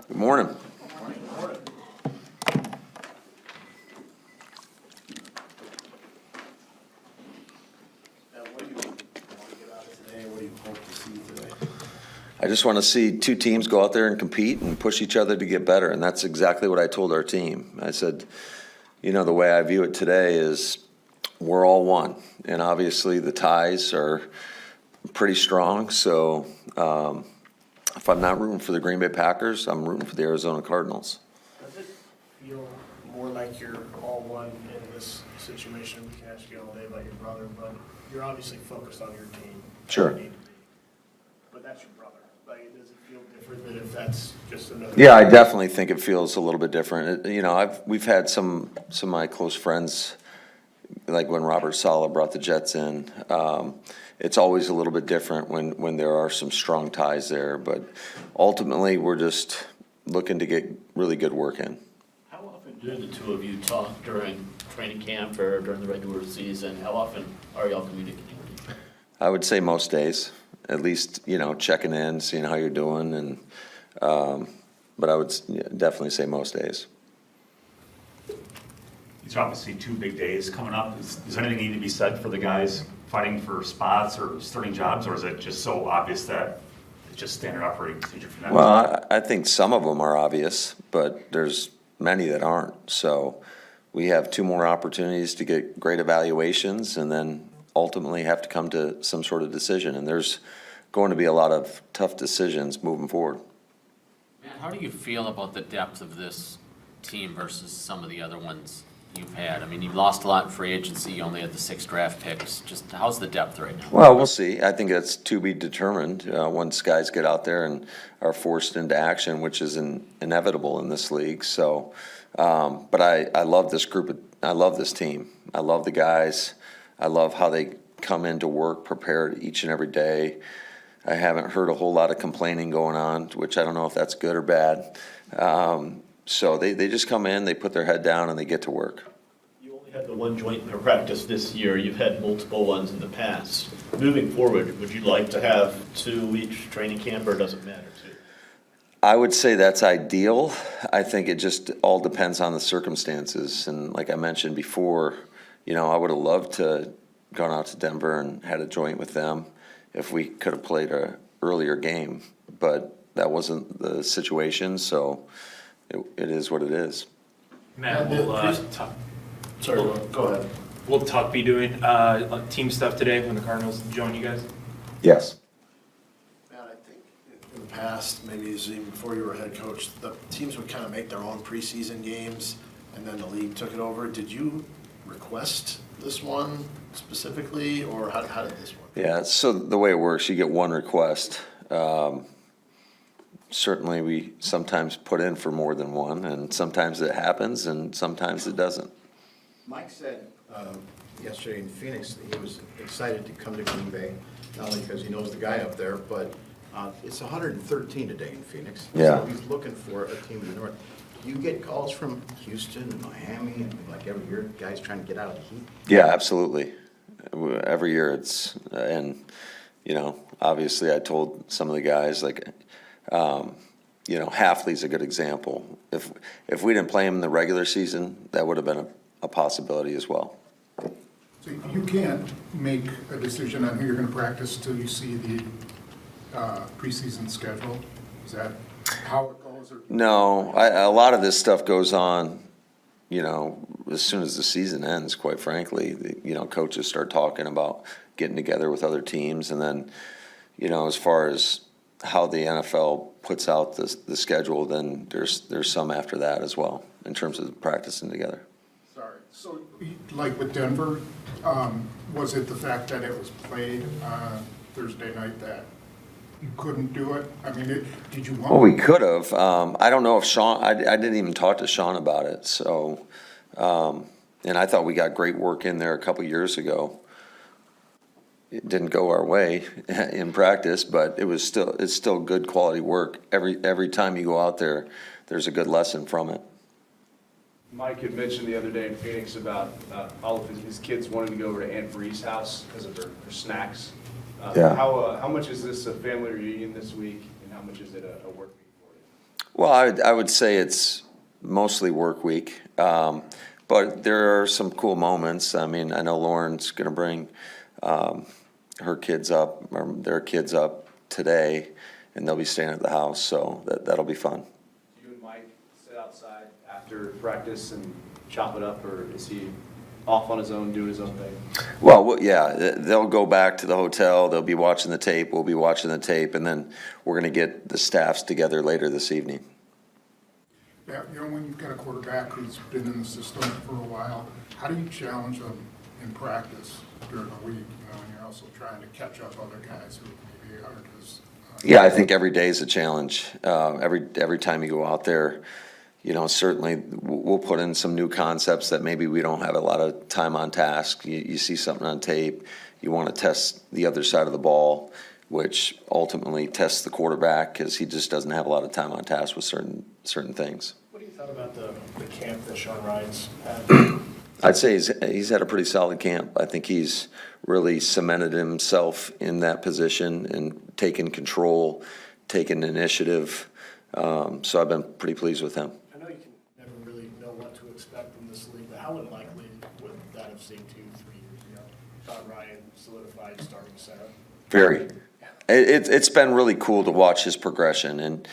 Good morning. What do you want to get out of today? What do you hope to see today? I just want to see two teams go out there and compete and push each other to get better, and that's exactly what I told our team. I said, the way I view it today is we're all one, and obviously the ties are pretty strong, so if I'm not rooting for the Green Bay Packers, I'm rooting for the Arizona Cardinals. Does it feel more like you're all one in this situation? We can ask you all day about your brother, but you're obviously focused on your team. Sure. You need to be. But that's your brother. Like, does it feel different than if that's just another? Yeah, I definitely think it feels a little bit different. We've had some of my close friends, like when Robert Saleh brought the Jets in. It's always a little bit different when there are some strong ties there, but ultimately we're just looking to get really good work in. How often do the two of you talk during training camp or during the regular season? How often are y'all communicating with each other? I would say most days, at least, checking in, seeing how you're doing, and but I would definitely say most days. These are obviously 2 big days coming up. Is anything need to be said for the guys fighting for spots or starting jobs, or is it just so obvious that it's just standard operating procedure for them? Well, I think some of them are obvious, but there's many that aren't. So we have 2 more opportunities to get great evaluations and then ultimately have to come to some sort of decision. And there's going to be a lot of tough decisions moving forward. Matt, how do you feel about the depth of this team versus some of the other ones you've had? I mean, you've lost a lot in free agency. You only had the 6 draft picks. Just how's the depth right now? Well, we'll see. I think that's to be determined once guys get out there and are forced into action, which is inevitable in this league. So, but I love this group. I love this team. I love the guys. I love how they come into work prepared each and every day. I haven't heard a whole lot of complaining going on, which I don't know if that's good or bad. So they just come in, they put their head down, and they get to work. You only had the one joint practice this year. You've had multiple ones in the past. Moving forward, would you like to have 2 each training camp, or does it matter too? I would say that's ideal. I think it just all depends on the circumstances. And like I mentioned before, I would have loved to gone out to Denver and had a joint with them if we could have played an earlier game. But that wasn't the situation, so it is what it is. Matt, Sorry, go ahead. will Tuck be doing team stuff today when the Cardinals join you guys? Yes. Matt, I think in the past, maybe even before you were head coach, the teams would kind of make their own preseason games, and then the league took it over. Did you request this one specifically, or how did this work? Yeah, so the way it works, you get one request. Certainly, we sometimes put in for more than one, and sometimes it happens, and sometimes it doesn't. Mike said yesterday in Phoenix that he was excited to come to Green Bay, not only because he knows the guy up there, but it's 113 today in Phoenix. Yeah. So he's looking for a team in the north. Do you get calls from Houston and Miami, and like every year, guys trying to get out of the heat? Yeah, absolutely. Every year it's, and, obviously I told some of the guys, Halfley's a good example. If we didn't play him in the regular season, that would have been a possibility as well. So you can't make a decision on who you're going to practice till you see the preseason schedule? Is that how it goes? Or? No, a lot of this stuff goes on, as soon as the season ends, quite frankly. Coaches start talking about getting together with other teams, and then, as far as how the NFL puts out the schedule, then there's some after that as well, in terms of practicing together. Sorry. So, like with Denver, was it the fact that it was played Thursday night that you couldn't do it? I mean, did you want? Well, we could have. I don't know if Sean. I didn't even talk to Sean about it. So, and I thought we got great work in there a couple years ago. It didn't go our way in practice, but it's still good quality work. Every time you go out there, there's a good lesson from it. Mike had mentioned the other day in Phoenix about all of his kids wanting to go over to Aunt Marie's house because of their snacks. Yeah. How much is this a family reunion this week, and how much is it a work week for you? Well, I would say it's mostly work week, but there are some cool moments. I mean, I know Lauren's going to bring her kids up, or their kids up today, and they'll be staying at the house, so that'll be fun. Do you and Mike sit outside after practice and chop it up, or is he off on his own, doing his own thing? Well, yeah, they'll go back to the hotel, they'll be watching the tape, we'll be watching the tape, and then we're going to get the staffs together later this evening. Yeah, when you've got a quarterback who's been in the system for a while, how do you challenge them in practice during the week? And you're also trying to catch up other guys who maybe aren't as. Yeah, I think every day is a challenge. Every time you go out there, certainly we'll put in some new concepts that maybe we don't have a lot of time on task. You see something on tape, you want to test the other side of the ball, which ultimately tests the quarterback because he just doesn't have a lot of time on task with certain things. What do you thought about the camp that Sean Ryan's had? I'd say he's had a pretty solid camp. I think he's really cemented himself in that position and taken control, taken initiative. So I've been pretty pleased with him. I know you can never really know what to expect from this league, but how unlikely would that have seemed 2-3 years ago? Sean Ryan solidified starting center. Very. It's been really cool to watch his progression. And,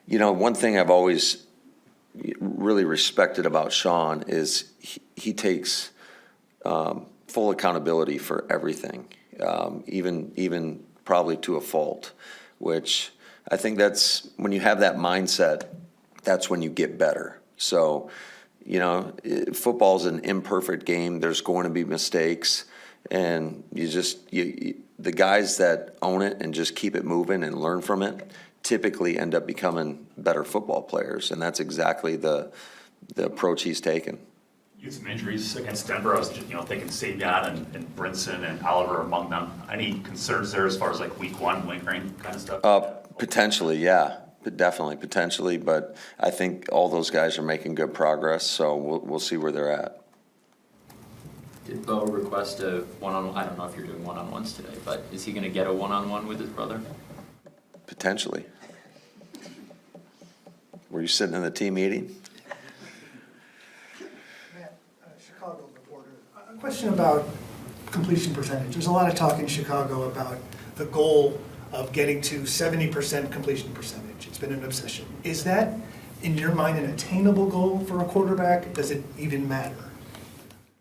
one thing I've always really respected about Sean is he takes full accountability for everything, even probably to a fault, which I think that's when you have that mindset, that's when you get better. So, football's an imperfect game. There's going to be mistakes, and the guys that own it and just keep it moving and learn from it typically end up becoming better football players, and that's exactly the approach he's taken. You had some injuries against Denver. I was just, thinking Savion and Brinson and Oliver among them. Any concerns there as far as like week one lingering kind of stuff? Potentially, yeah, definitely, potentially, but I think all those guys are making good progress, so we'll see where they're at. Did Bo request a one-on-one? I don't know if you're doing one-on-ones today, but is he going to get a one-on-one with his brother? Potentially. Were you sitting in the team meeting? Matt, Chicago reporter. A question about completion percentage. There's a lot of talk in Chicago about the goal of getting to 70% completion percentage. It's been an obsession. Is that, in your mind, an attainable goal for a quarterback? Does it even matter?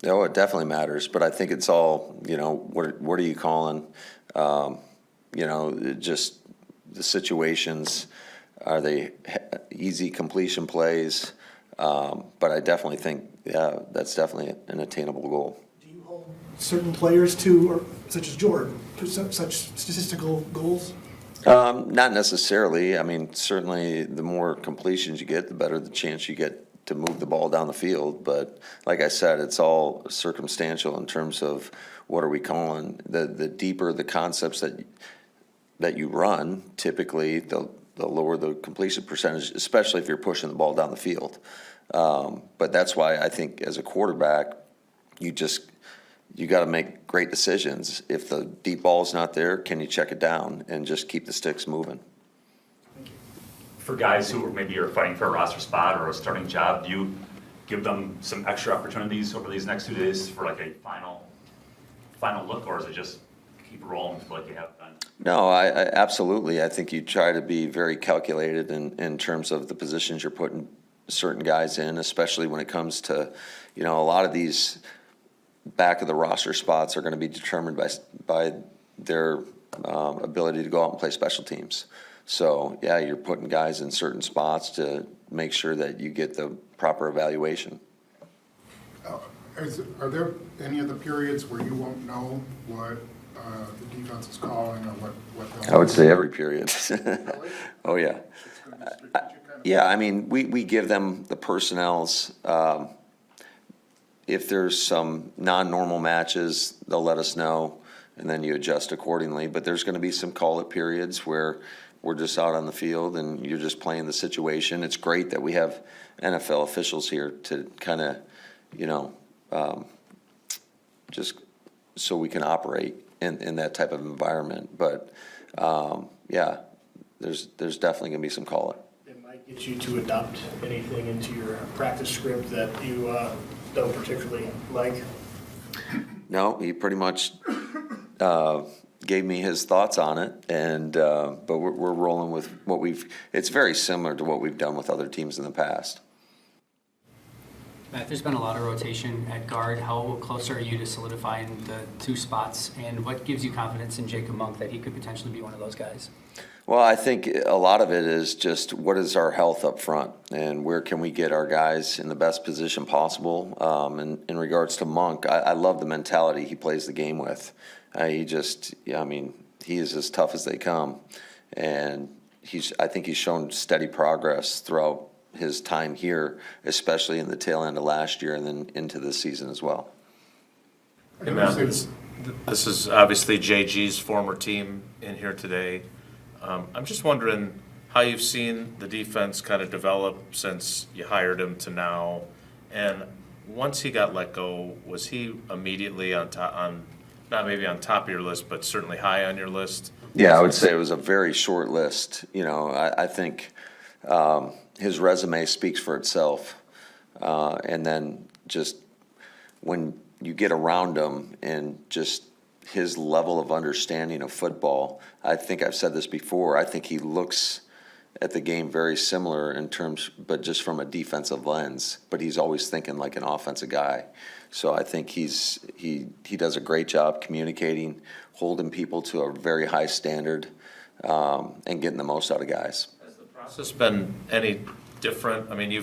No, it definitely matters, but I think it's all, what are you calling, just the situations, are they easy completion plays? But I definitely think, that's definitely an attainable goal. Do you hold certain players to, or such as Jordan, to such statistical goals? Not necessarily. I mean, certainly the more completions you get, the better the chance you get to move the ball down the field. But like I said, it's all circumstantial in terms of what are we calling. The deeper the concepts that you run, typically the lower the completion percentage, especially if you're pushing the ball down the field. But that's why I think as a quarterback, you got to make great decisions. If the deep ball is not there, can you check it down and just keep the sticks moving? For guys who maybe are fighting for a roster spot or a starting job, do you give them some extra opportunities over these next 2 days for like a final look, or is it just keep rolling like you have done? No, I absolutely. I think you try to be very calculated in terms of the positions you're putting certain guys in, especially when it comes to, a lot of these back of the roster spots are going to be determined by their ability to go out and play special teams. So, yeah, you're putting guys in certain spots to make sure that you get the proper evaluation. Are there any of the periods where you won't know what the defense is calling or what they'll I would say every period. Really? Oh, yeah. It's going to be strategic kind of? Yeah, I mean, we give them the personnels. If there's some non-normal matches, they'll let us know, and then you adjust accordingly. But there's going to be some call-it periods where we're just out on the field and you're just playing the situation. It's great that we have NFL officials here to kind of, just so we can operate in that type of environment. But, yeah, there's definitely going to be some call-it. And Mike, Get you to adopt anything into your practice script that you don't particularly like? No, he pretty much gave me his thoughts on it, and but we're rolling with what it's very similar to what we've done with other teams in the past. Matt, there's been a lot of rotation at guard. How close are you to solidifying the two spots, and what gives you confidence in Jacob Monk that he could potentially be one of those guys? Well, I think a lot of it is just what is our health up front, and where can we get our guys in the best position possible. In regards to Monk, I love the mentality he plays the game with. He is as tough as they come, and I think he's shown steady progress throughout his time here, especially in the tail end of last year and then into this season as well. Hey, Matt, this is obviously JG's former team in here today. I'm just wondering how you've seen the defense kind of develop since you hired him to now. And once he got let go, was he immediately not maybe on top of your list, but certainly high on your list? Yeah, I would say it was a very short list. I think his resume speaks for itself. And then just when you get around him and just his level of understanding of football, I think I've said this before, I think he looks at the game very similar in terms, but just from a defensive lens, but he's always thinking like an offensive guy. So I think he does a great job communicating, holding people to a very high standard, and getting the most out of guys. Has the process been any different? I mean, you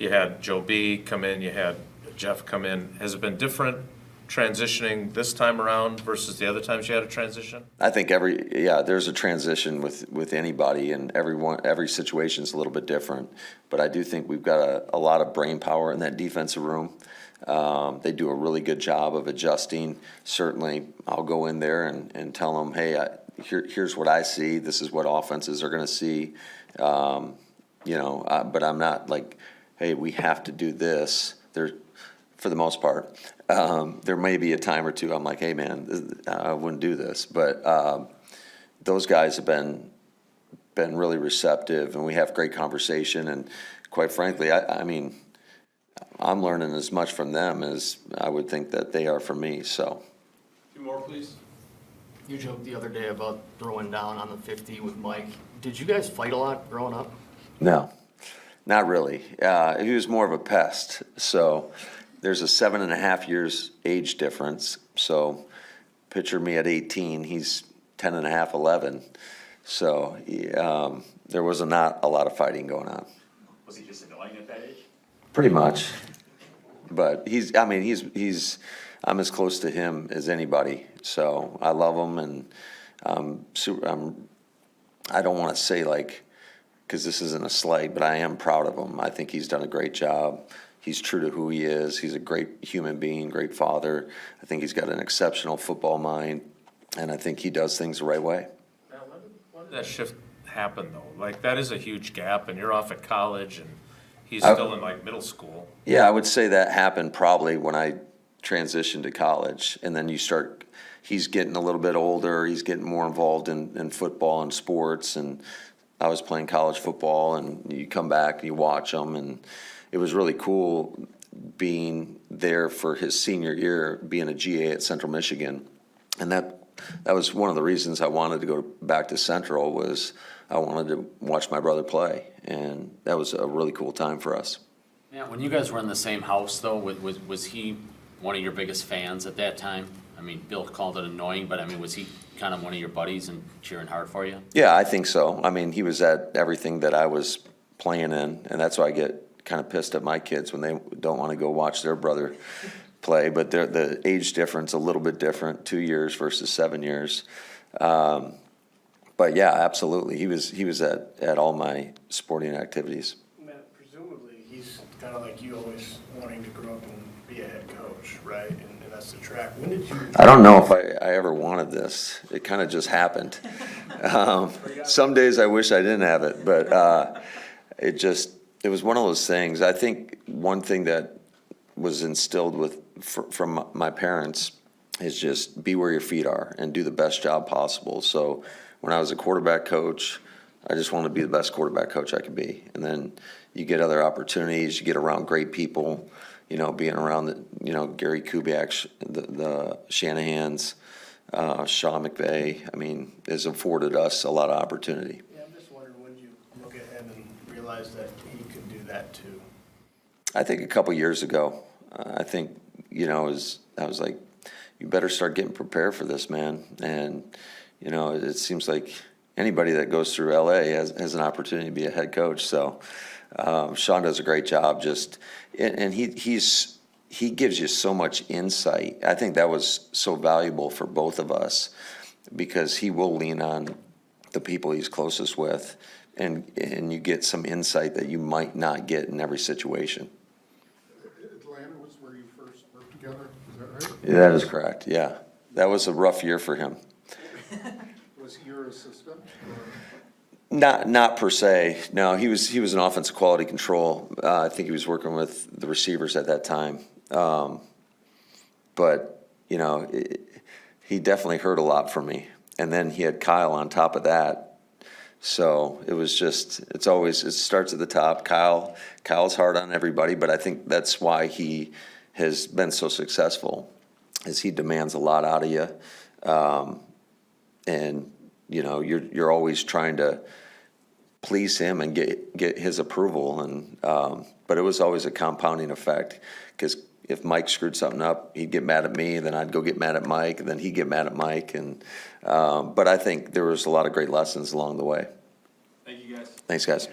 had Joe B come in, you had Jeff come in. Has it been different transitioning this time around versus the other times you had a transition? I think there's a transition with anybody, and every situation's a little bit different. But I do think we've got a lot of brain power in that defensive room. They do a really good job of adjusting. Certainly, I'll go in there and tell them, hey, here's what I see. This is what offenses are going to see. But I'm not like, hey, we have to do this. For the most part. There may be a time or two I'm like, hey, man, I wouldn't do this. But those guys have been really receptive, and we have great conversation. And quite frankly, I'm learning as much from them as I would think that they are from me. So, Two more, please. You joked the other day about throwing down on the 50 with Mike. Did you guys fight a lot growing up? No, not really. He was more of a pest. So there's a 7.5 years age difference. So picture me at 18, he's 10.5, 11. So there was not a lot of fighting going on. Was he just annoying at that age? Pretty much. But I'm as close to him as anybody. So I love him, and I don't want to say because this isn't a slight, but I am proud of him. I think he's done a great job. He's true to who he is. He's a great human being, great father. I think he's got an exceptional football mind, and I think he does things the right way. Now, when did that shift happen, though? That is a huge gap, and you're off at college, and he's still in middle school. Yeah, I would say that happened probably when I transitioned to college, and then he's getting a little bit older. He's getting more involved in football and sports, and I was playing college football, and you come back and you watch them, and it was really cool being there for his senior year, being a GA at Central Michigan. And that was one of the reasons I wanted to go back to Central, was I wanted to watch my brother play. And that was a really cool time for us. Yeah, when you guys were in the same house, though, was he one of your biggest fans at that time? I mean, Bill called it annoying, but was he kind of one of your buddies and cheering hard for you? Yeah, I think so. He was at everything that I was playing in, and that's why I get kind of pissed at my kids when they don't want to go watch their brother play. But the age difference a little bit different, 2 years versus 7 years. But yeah, absolutely, he was at all my sporting activities. Matt, presumably he's kind of like you, always wanting to grow up and be a head coach, right? And that's the track. When did you? I don't know if I ever wanted this. It kind of just happened. Some days I wish I didn't have it, but it was one of those things. I think one thing that was instilled from my parents is just be where your feet are and do the best job possible. So when I was a quarterback coach, I just want to be the best quarterback coach I could be. And then you get other opportunities, you get around great people, you know, being around, Gary Kubiak, the Shanahans, Sean McVay, I mean, has afforded us a lot of opportunity. Yeah, I'm just wondering, when you look at him and realize that he could do that too? I think a couple years ago, I think, I was like, you better start getting prepared for this, man. And, it seems like anybody that goes through LA has an opportunity to be a head coach. So Sean does a great job and he gives you so much insight. I think that was so valuable for both of us because he will lean on the people he's closest with and you get some insight that you might not get in every situation. Atlanta was where you first worked together, is that right? Yeah, that is correct, yeah. That was a rough year for him. Was he your assistant? Not per se. No, he was an offensive quality control. I think he was working with the receivers at that time. But he definitely heard a lot from me. And then he had Kyle on top of that. So it was it starts at the top. Kyle's hard on everybody, but I think that's why he has been so successful, is he demands a lot out of you. And you're always trying to please him and get his approval. And but it was always a compounding effect, because if Mike screwed something up, he'd get mad at me, then I'd go get mad at Mike, and then he'd get mad at Mike. And but I think there was a lot of great lessons along the way. Thank you, guys. Thanks, guys.